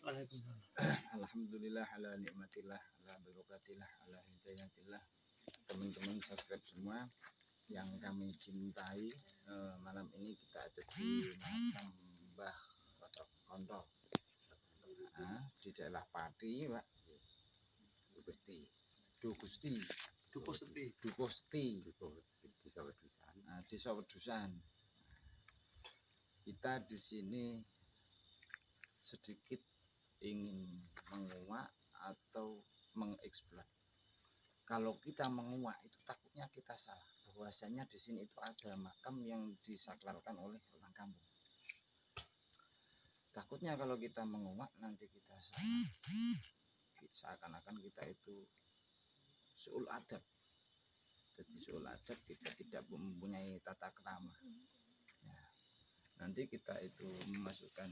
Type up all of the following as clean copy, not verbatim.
Alhamdulillah ala nikmatillah ala barokatillah ala hidayatillah. Teman-teman subscribe semua yang kami cintai, malam ini kita ada di makam Mbah Kondo, di daerah Pati, Pak. Dukusti, Dukusti, Dukusti, Dukusti, di Sawedusan. Kita di sini sedikit ingin menguak atau mengeksplor. Kalau kita menguak itu takutnya kita salah. Bahwasanya di sini itu ada makam yang disakralkan oleh orang kampung. Takutnya kalau kita menguak nanti kita salah. Seakan-akan kita itu suul adab. Jadi suul adab kita tidak mempunyai tata krama. Nah, nanti kita itu memasukkan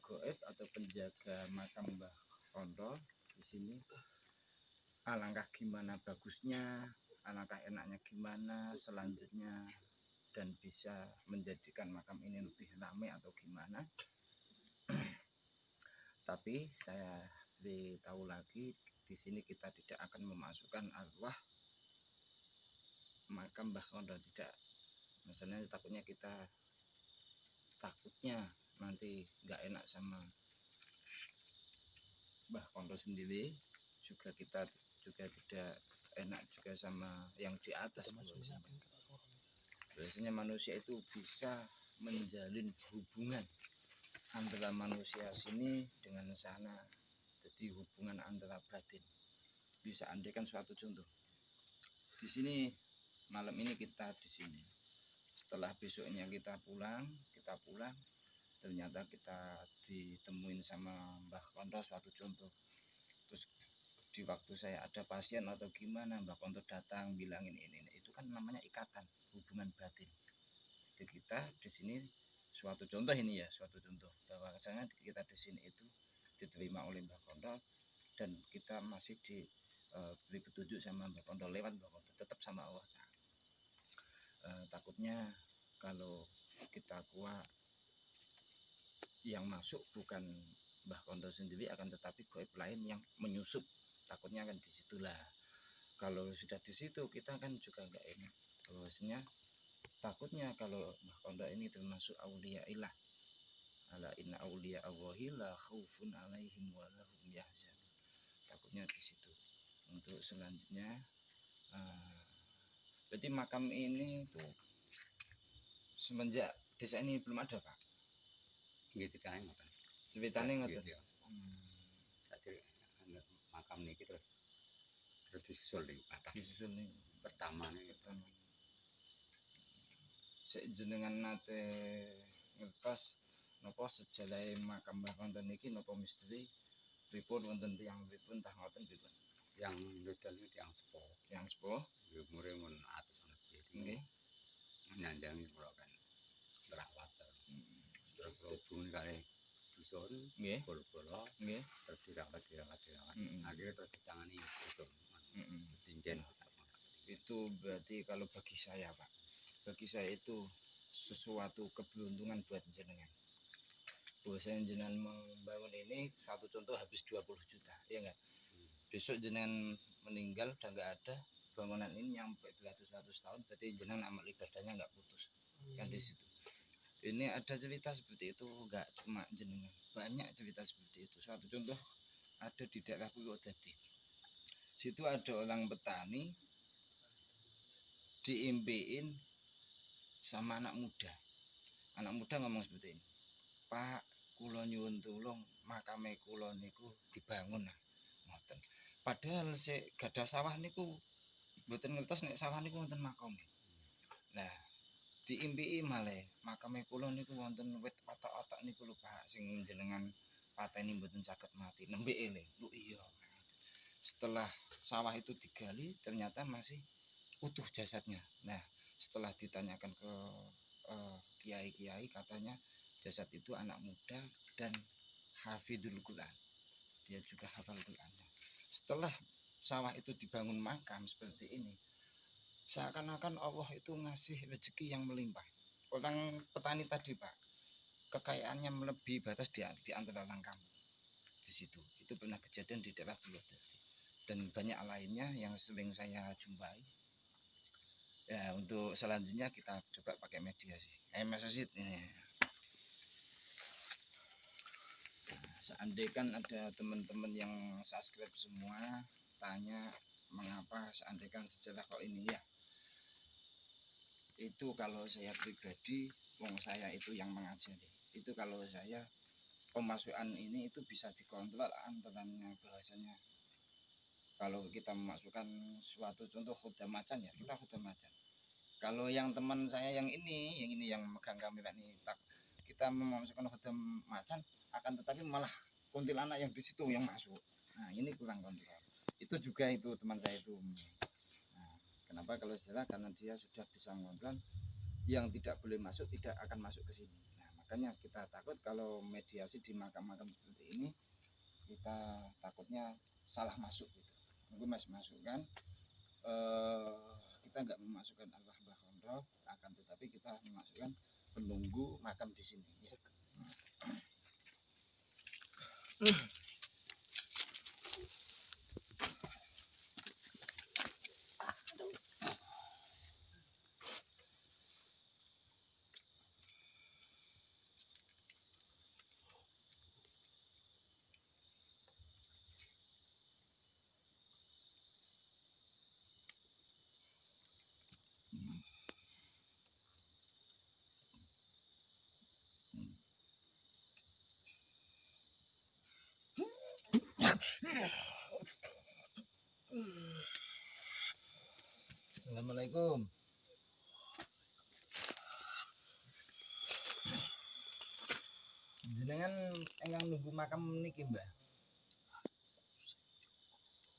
goib atau penjaga makam Mbah Kondo di sini. Alangkah gimana bagusnya, alangkah enaknya gimana selanjutnya, dan bisa menjadikan makam ini lebih ramai atau gimana. Tapi saya beritahu lagi, di sini kita tidak akan memasukkan arwah makam Mbah Kondo, tidak. Misalnya takutnya nanti nggak enak sama Mbah Kondo sendiri, juga kita juga tidak enak juga sama yang di atas. Biasanya manusia itu bisa menjalin hubungan antara manusia sini dengan sana, jadi hubungan antara batin. Bisa andaikan suatu contoh, di sini malam ini kita di sini, setelah besoknya kita pulang, ternyata kita ditemuin sama Mbah Kondo, suatu contoh. Terus di waktu saya ada pasien atau gimana, Mbah Kondo datang bilangin ini, itu kan namanya ikatan hubungan batin. Jadi kita di sini suatu contoh ini ya, suatu contoh bahwa kita di sini itu diterima oleh Mbah Kondo, dan kita masih diberi petunjuk sama Mbah Kondo, lewat Mbah Kondo, tetap sama Allah. Takutnya kalau kita kuat, yang masuk bukan Mbah Kondo sendiri, akan tetapi goib lain yang menyusup. Takutnya kan disitulah. Kalau sudah di situ kita kan juga nggak enak. Bahwasanya takutnya kalau Mbah Kondo ini termasuk aulia ilah. Ala inna aulia Allahi la khaufun alaihim wa lahum yahzanun. Takutnya di situ. Untuk selanjutnya, berarti makam ini tuh semenjak desa ini belum ada, Pak. Gitu kan, Ceritanya ngoten. Jadi makam niki terus disusul ning atas. Disusul ning pertama. Sik jenengan nate ngertos napa sejarah makam Mbah Kondo niki, napa misteri pripun wonten tiyang pripun tah ngoten pripun? Yang dodol iki tiyang sepuh. Yang sepuh Umure mun atusan lebih. Nggih. Nyandangi kula kan merawat. Terus hubungan kali dusun, nggih, bola-bola, nggih, terus dirawat. Akhirnya terus ditangani dusun. Tinjen. Itu berarti kalau bagi saya, Pak, bagi saya itu sesuatu keberuntungan buat jenengan. Bahwasanya jenengan membangun ini, satu contoh habis 20 juta, ya enggak? Besok jenengan meninggal dan enggak ada bangunan ini nyampe beratus-ratus tahun, berarti jenengan amal ibadahnya enggak putus. Kan di situ. Ini ada cerita seperti itu, enggak cuma jenengan, banyak cerita seperti itu. Suatu contoh ada di daerah Purwodadi. Situ ada orang petani diimpiin sama anak muda. Anak muda ngomong seperti ini, Pak, kula nyuwun tulung makame kula niku dibangun. Ngoten. Padahal sik gadah sawah niku mboten ngertos nek sawah niku wonten makame. Nah, diimpiki malih makame kula niku wonten wit otak-otak niku lho Pak, sing jenengan pateni mboten saged mati. Nembe ele. Lho iya. Setelah sawah itu digali ternyata masih utuh jasadnya. Nah, setelah ditanyakan ke kiai-kiai, katanya jasad itu anak muda dan hafidul Quran. Dia juga hafal Quran. Setelah sawah itu dibangun makam seperti ini, seakan-akan Allah itu ngasih rezeki yang melimpah. Orang petani tadi, Pak, kekayaannya melebihi batas di antara orang kampung. situ. Itu pernah kejadian di daerah Purwodadi dan banyak lainnya yang sering saya jumpai. Ya, untuk selanjutnya kita coba pakai mediasi. Mas Osid, seandainya ada teman-teman yang subscribe semua tanya mengapa seandainya sejarah kok ini ya, itu kalau saya pribadi, wong saya itu yang mengajari, itu kalau saya pemasukan ini itu bisa dikontrol antaranya bahasanya. Kalau kita memasukkan suatu contoh khodam macan ya, kita khodam macan. Kalau yang teman saya yang ini yang megang kamera ini, kita memasukkan khodam macan, akan tetapi malah kuntilanak yang di situ yang masuk. Nah, ini kurang kontrol. Itu juga itu teman saya itu. Nah, kenapa kalau salah? Karena dia sudah bisa mengontrol yang tidak boleh masuk tidak akan masuk ke sini. Nah, makanya kita takut kalau mediasi di makam-makam seperti ini, kita takutnya salah masuk gitu. Mungkin Mas masukkan kita nggak memasukkan arwah Mbah Kontrol, akan tetapi kita memasukkan penunggu makam di sini ya. Assalamualaikum. Jenengan ingkang nunggu makam niki, Mbah.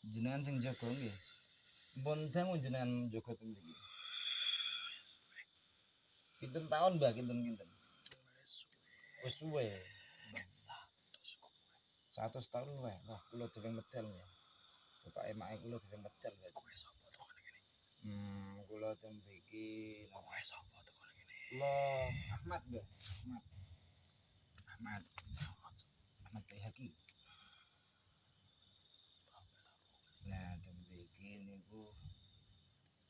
Jenengan sing jaga nggih. Pun dangu jenengan jaga teng mriki. Pinten tahun, Mbah? Kinten-kinten? Wis suwe. 100 tahun wae. Wah, kula dereng medal ya. Bapak emake kula dereng medal ya. Kula teng mriki. Pokoke sapa tekan ngene? Kula Ahmad, Mbah. Ahmad Bayhaqi. Nah, teng mriki niku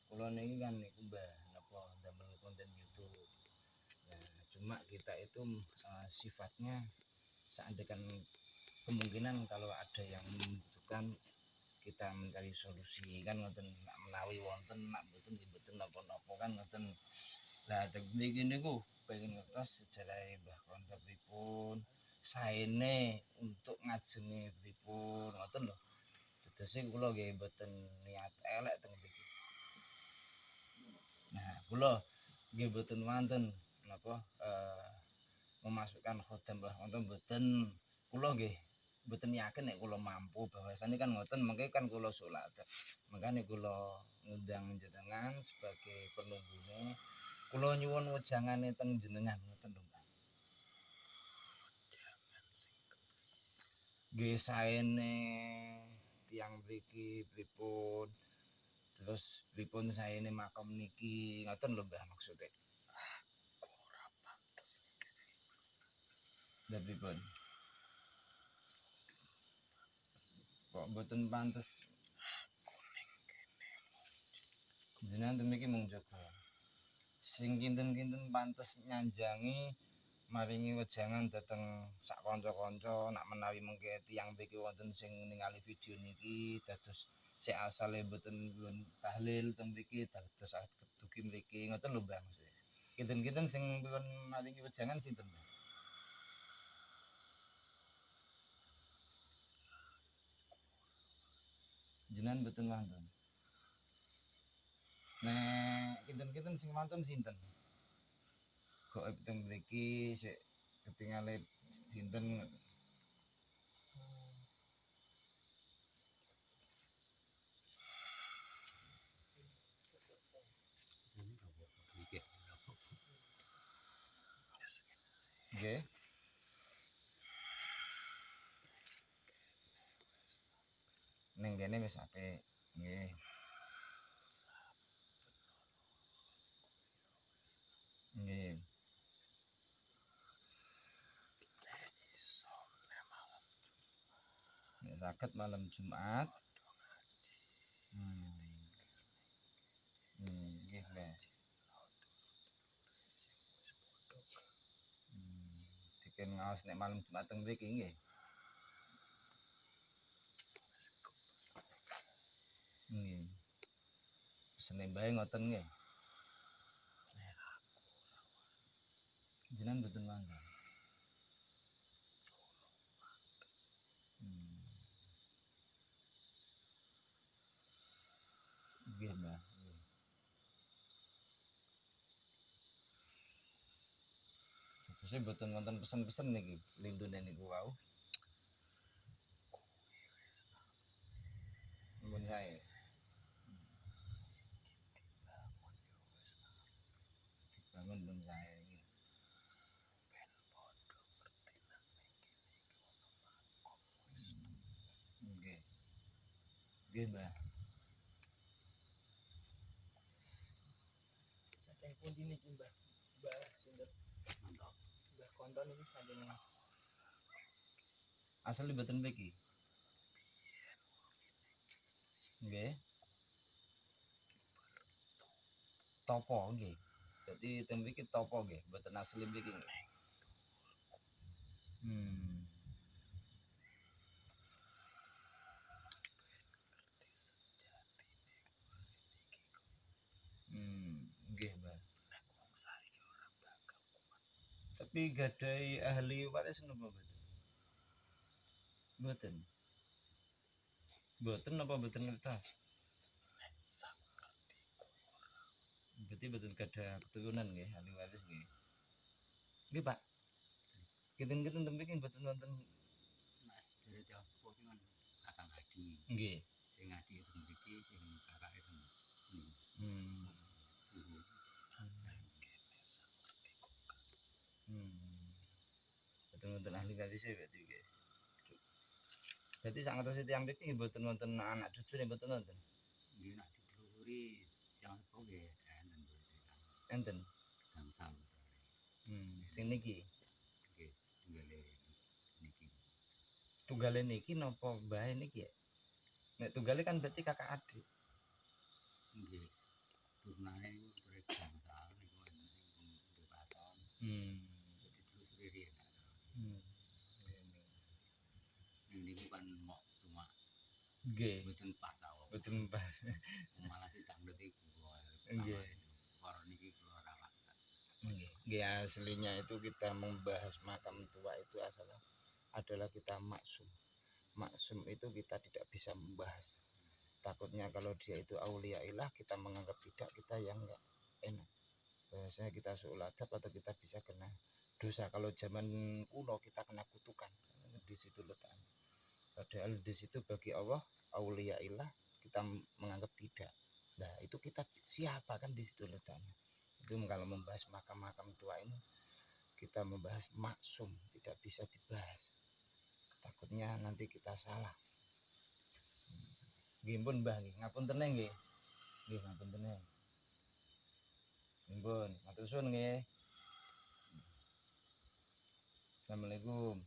kula niki kan niku Mbah napa damel konten YouTube. Nah, cuma kita itu sifatnya seandainya kemungkinan kalau ada yang membutuhkan kita mencari solusi kan ngoten, nak menawi wonten nak mboten mboten napa-napa kan ngoten. Lah teng mriki niku pengen ngertos sejarah Mbah Kontrol pripun, saene untuk ngajenge pripun ngoten lho. Tegese kula nggih mboten niat elek teng mriki. Nah, kula nggih mboten wonten napa memasukkan khodam Mbah Kontrol mboten. Kula nggih mboten yakin nek kula mampu, bahwasane kan ngoten mengke kan kula salat. Makane kula ngundang jenengan sebagai penunggune. Kula nyuwun wejangane teng jenengan ngoten lho, Mbak. Nggih saene tiyang mriki pripun, terus pripun saene makam niki ngoten lho, Mbah maksude. Ora pantes. Lha pripun? Kok mboten pantes? Jenengan temiki mung jaga. Sing kinten-kinten pantes nyanjangi maringi wejangan dhateng sak kanca-kanca nak menawi mengke tiyang mriki wonten sing ningali video niki dados sik asale mboten pun tahlil teng mriki dados dugi mriki ngoten lho Mbah maksud. Kinten-kinten sing pun maringi wejangan sinten? Jenengan mboten wonten. Nek kinten-kinten sing wonten sinten? Kok teng mriki sik ketingale sinten? Nggih. Ning kene wis apik. Nggih. Nggih. saged malam Jumat. Nggih, Mbah. Diken ngaos nek malam Jumat teng mriki nggih. Nggih. Pesene bae ngoten nggih. Jenengan mboten mangga. Nggih, Mbah. Saya mboten wonten pesen-pesen niki, lindune niku wau. Nuwun sae. Bangun pun sae iki. Nggih. Nggih, Mbah. Saking pundi niki, Mbah? Mbah sinten? Mantap. Mbah Konton iki saking asli mboten mriki. Nggih. Topo nggih. Dadi teng mriki topo nggih, mboten asli mriki nggih. Nggih, Mbah. Tapi gadai ahli waris napa mboten? Mboten. Mboten napa mboten ngertos? Berarti mboten gadah keturunan nggih ahli waris nggih. Nggih, Pak. Kinten-kinten teng mriki mboten wonten Mas dari Tiongkok kan kakang Adi. nggih. Sing Adi teng mriki sing kakake teng Mboten wonten ahli waris berarti nggih. Berarti sak ngertos tiyang mriki mboten wonten anak cucu mboten wonten. Nggih nak ditelusuri yang kok nggih Enten. gangsal. Sing niki. Nggih, tunggale niki. Tunggale niki napa mbahe niki ya? Nek tunggale kan berarti kakak adik. Nggih. Turnane urip gangsal niku enten sing paton. Ditelusuri riyen. Niku kan mok cuma nggih mboten pas awak. Mboten pas. Malah sing cangdet iku. Nggih. Karo niki kula rawat. Nggih, aslinya itu kita membahas makam tua itu adalah kita maksum. Maksum itu kita tidak bisa membahas. Takutnya kalau dia itu aulia ilah, kita menganggap tidak, kita yang enggak enak. Bahwasanya kita suuladab atau kita bisa kena dosa. Kalau zaman kuno kita kena kutukan. Di situ letaknya. Padahal di situ bagi Allah aulia ilah kita menganggap tidak. Nah, itu kita siapa kan di situ letaknya. Itu kalau membahas makam-makam tua ini kita membahas maksum, tidak bisa dibahas. Takutnya nanti kita salah. Nggih pun Mbah nggih, ngapunten nggih. Nggih ngapunten. Nggih, matur suwun nggih. Assalamualaikum.